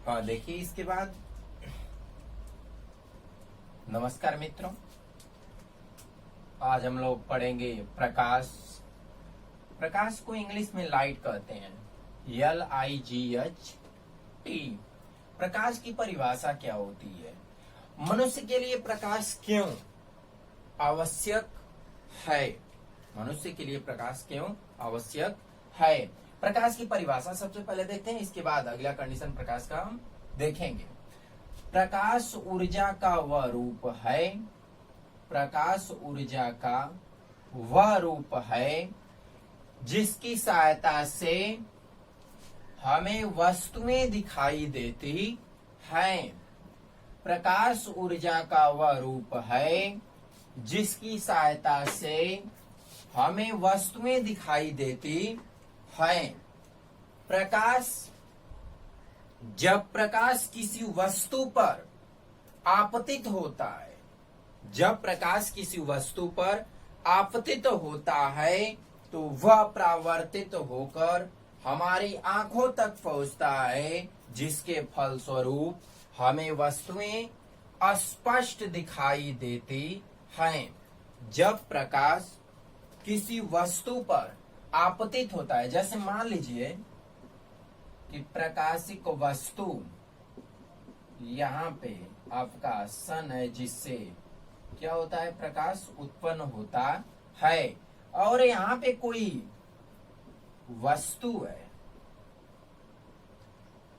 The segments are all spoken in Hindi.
और देखिए इसके बाद, नमस्कार मित्रों, आज हम लोग पढ़ेंगे प्रकाश। प्रकाश को इंग्लिश में लाइट कहते हैं, LIGHT। प्रकाश की परिभाषा क्या होती है? मनुष्य के लिए प्रकाश क्यों आवश्यक है? मनुष्य के लिए प्रकाश क्यों आवश्यक है? प्रकाश की परिभाषा सबसे पहले देखते हैं, इसके बाद अगला कंडीशन प्रकाश का हम देखेंगे। प्रकाश ऊर्जा का वह रूप है, प्रकाश ऊर्जा का वह रूप है जिसकी सहायता से हमें वस्तुएं दिखाई देती हैं। प्रकाश ऊर्जा का वह रूप है जिसकी सहायता से हमें वस्तुएं दिखाई देती हैं। प्रकाश, जब प्रकाश किसी वस्तु पर आपतित होता है, जब प्रकाश किसी वस्तु पर आपतित होता है तो वह परावर्तित होकर हमारी आंखों तक पहुंचता है, जिसके फलस्वरूप हमें वस्तुएं स्पष्ट दिखाई देती हैं। जब प्रकाश किसी वस्तु पर आपतित होता है, जैसे मान लीजिए कि प्रकाशिक वस्तु यहाँ पे आपका सन है, जिससे क्या होता है, प्रकाश उत्पन्न होता है। और यहाँ पे कोई वस्तु है,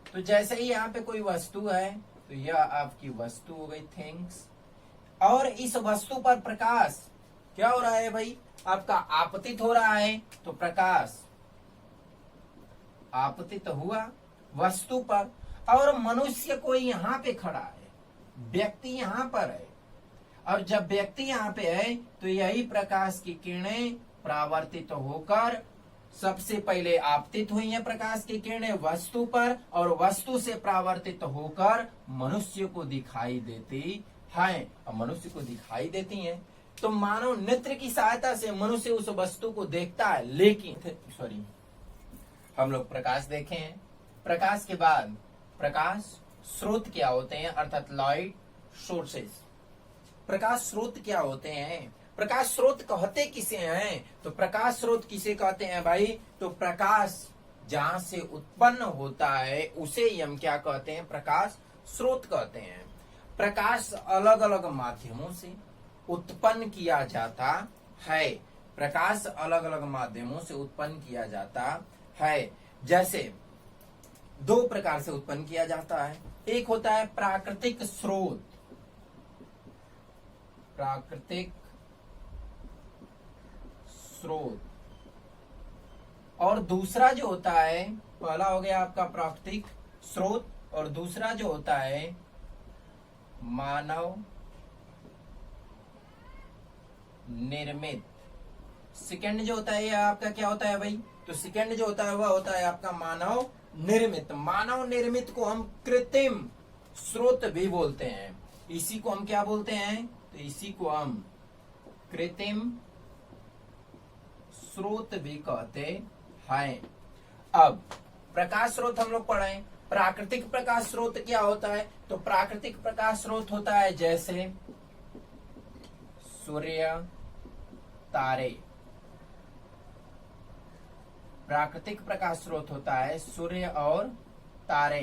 तो जैसे ही यहाँ पे कोई वस्तु है तो यह आपकी वस्तु हो गई, थिंग्स। और इस वस्तु पर प्रकाश क्या हो रहा है भाई, आपका आपतित हो रहा है, तो प्रकाश आपतित हुआ वस्तु पर। और मनुष्य कोई यहाँ पे खड़ा है, व्यक्ति यहाँ पर है, और जब व्यक्ति यहाँ पे है तो यही प्रकाश की किरणें परावर्तित होकर सबसे पहले आपतित हुई हैं प्रकाश की किरणें वस्तु पर, और वस्तु से परावर्तित होकर मनुष्य को दिखाई देती हैं। और मनुष्य को दिखाई देती हैं तो मानव नेत्र की सहायता से मनुष्य उस वस्तु को देखता है। लेकिन हम लोग प्रकाश देखे हैं। प्रकाश के बाद प्रकाश स्रोत क्या होते हैं, अर्थात लाइट सोर्सेस। प्रकाश स्रोत क्या होते हैं? प्रकाश स्रोत कहते किसे हैं? तो प्रकाश स्रोत किसे कहते हैं भाई? तो प्रकाश जहां से उत्पन्न होता है उसे हम क्या कहते हैं? प्रकाश स्रोत कहते हैं। प्रकाश अलग अलग माध्यमों से उत्पन्न किया जाता है। प्रकाश अलग अलग माध्यमों से उत्पन्न किया जाता है। जैसे दो प्रकार से उत्पन्न किया जाता है। एक होता है प्राकृतिक स्रोत, प्राकृतिक स्रोत, और दूसरा जो होता है, पहला हो गया आपका प्राकृतिक स्रोत, और दूसरा जो होता है मानव निर्मित। सेकंड जो होता है आपका क्या होता है भाई? तो सेकंड जो होता है वह होता है आपका मानव निर्मित। मानव निर्मित को हम कृत्रिम स्रोत भी बोलते हैं। इसी को हम क्या बोलते हैं? तो इसी को हम कृत्रिम स्रोत भी कहते हैं। अब प्रकाश स्रोत हम लोग पढ़े। प्राकृतिक प्रकाश स्रोत क्या होता है? तो प्राकृतिक प्रकाश स्रोत होता है जैसे सूर्य, तारे। प्राकृतिक प्रकाश स्रोत होता है सूर्य और तारे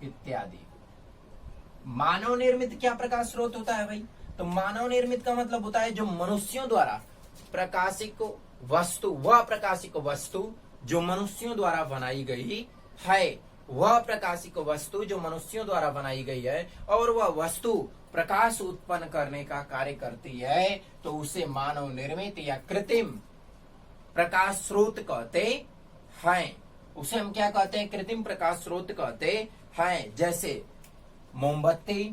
इत्यादि। मानव निर्मित क्या प्रकाश स्रोत होता है भाई? तो मानव निर्मित का मतलब होता है जो मनुष्यों द्वारा प्रकाशिक वस्तु, वह प्रकाशिक वस्तु जो मनुष्यों द्वारा बनाई गई है, वह प्रकाशिक वस्तु जो मनुष्यों द्वारा बनाई गई है, और वह वस्तु प्रकाश उत्पन्न करने का कार्य करती है, तो उसे मानव निर्मित या कृत्रिम प्रकाश स्रोत कहते हैं। उसे हम क्या कहते हैं? कृत्रिम प्रकाश स्रोत कहते हैं। जैसे मोमबत्ती,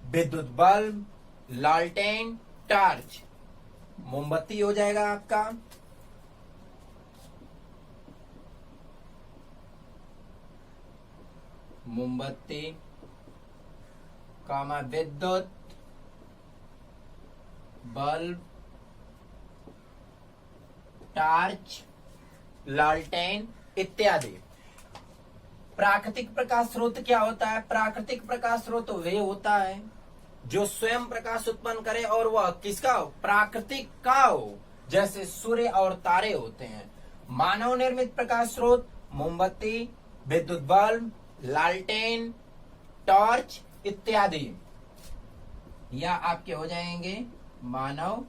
विद्युत बल्ब, लालटेन, टॉर्च। मोमबत्ती हो जाएगा आपका, मोमबत्ती, कामा विद्युत बल्ब, टॉर्च, लालटेन इत्यादि। प्राकृतिक प्रकाश स्रोत क्या होता है? प्राकृतिक प्रकाश स्रोत वे होता है जो स्वयं प्रकाश उत्पन्न करे और वह किसका हो? प्राकृतिक का हो, जैसे सूर्य और तारे होते हैं। मानव निर्मित प्रकाश स्रोत मोमबत्ती, विद्युत बल्ब, लालटेन, टॉर्च इत्यादि, या आपके हो जाएंगे मानव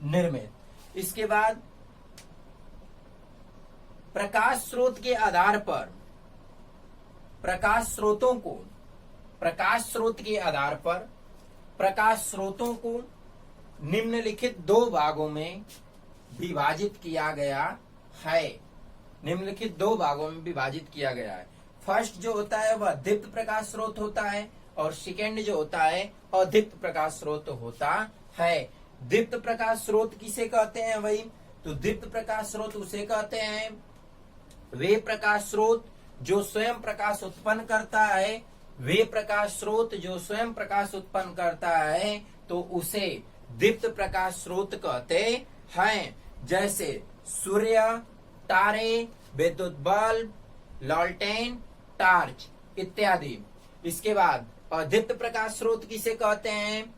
निर्मित। इसके बाद प्रकाश स्रोत के आधार पर प्रकाश स्रोतों को निम्नलिखित दो भागों में विभाजित किया गया है। फर्स्ट जो होता है वह दीप्त प्रकाश स्रोत होता है और सेकेंड जो होता है अदीप्त प्रकाश स्रोत होता है। दीप्त प्रकाश स्रोत किसे कहते हैं भाई? तो दीप्त प्रकाश स्रोत उसे कहते हैं वे प्रकाश स्रोत जो स्वयं प्रकाश उत्पन्न करता है, तो उसे दीप्त प्रकाश स्रोत कहते हैं। जैसे सूर्य, तारे, विद्युत बल्ब, लालटेन, टॉर्च इत्यादि। इसके बाद अदीप्त प्रकाश स्रोत किसे कहते हैं?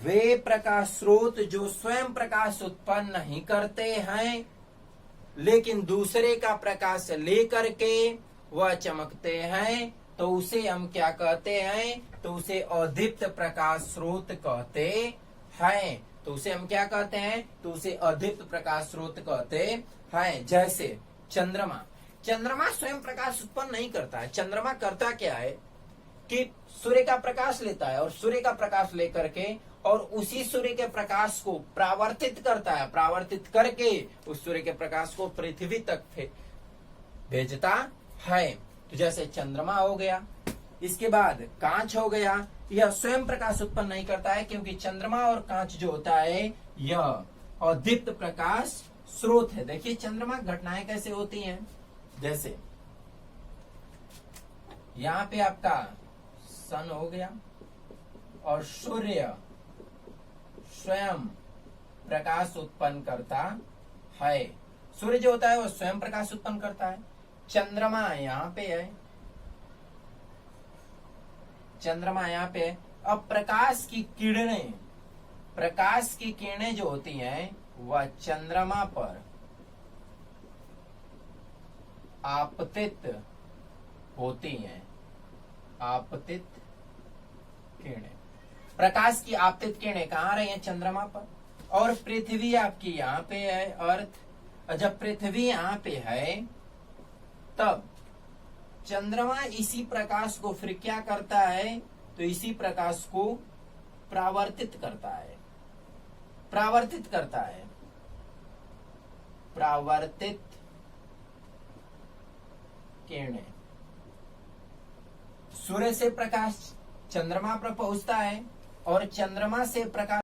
वे प्रकाश स्रोत जो स्वयं प्रकाश उत्पन्न नहीं करते हैं लेकिन दूसरे का प्रकाश लेकर के वह चमकते हैं, तो उसे हम क्या कहते हैं? तो उसे अदीप्त प्रकाश स्रोत कहते हैं। तो उसे हम क्या कहते हैं? तो उसे अदीप्त प्रकाश स्रोत कहते हैं। जैसे चंद्रमा स्वयं प्रकाश उत्पन्न नहीं करता है। चंद्रमा करता क्या है कि सूर्य का प्रकाश लेता है और सूर्य का प्रकाश लेकर के और उसी सूर्य के प्रकाश को परावर्तित करता है, परावर्तित करके उस सूर्य के प्रकाश को पृथ्वी तक भेजता है। तो जैसे चंद्रमा हो गया। इसके बाद कांच हो गया। यह स्वयं प्रकाश उत्पन्न नहीं करता है क्योंकि चंद्रमा और कांच जो होता है यह अदीप्त प्रकाश स्रोत है। देखिए चंद्रमा घटनाएं कैसे होती हैं। जैसे यहाँ पे आपका सन हो गया और सूर्य स्वयं प्रकाश उत्पन्न करता है। सूर्य जो होता है वो स्वयं प्रकाश उत्पन्न करता है। चंद्रमा यहाँ पे है, अब प्रकाश की किरणें जो होती हैं वह चंद्रमा पर आपतित होती हैं। आपतित किरणें, प्रकाश की आपतित किरणें कहाँ रही हैं? चंद्रमा पर। और पृथ्वी आपकी यहाँ पे है, अर्थ। जब पृथ्वी यहाँ पे है तब चंद्रमा इसी प्रकाश को फिर क्या करता है? तो इसी प्रकाश को परावर्तित करता है। परावर्तित किरणें। सूर्य से प्रकाश चंद्रमा पर पहुंचता है और चंद्रमा से प्रकाश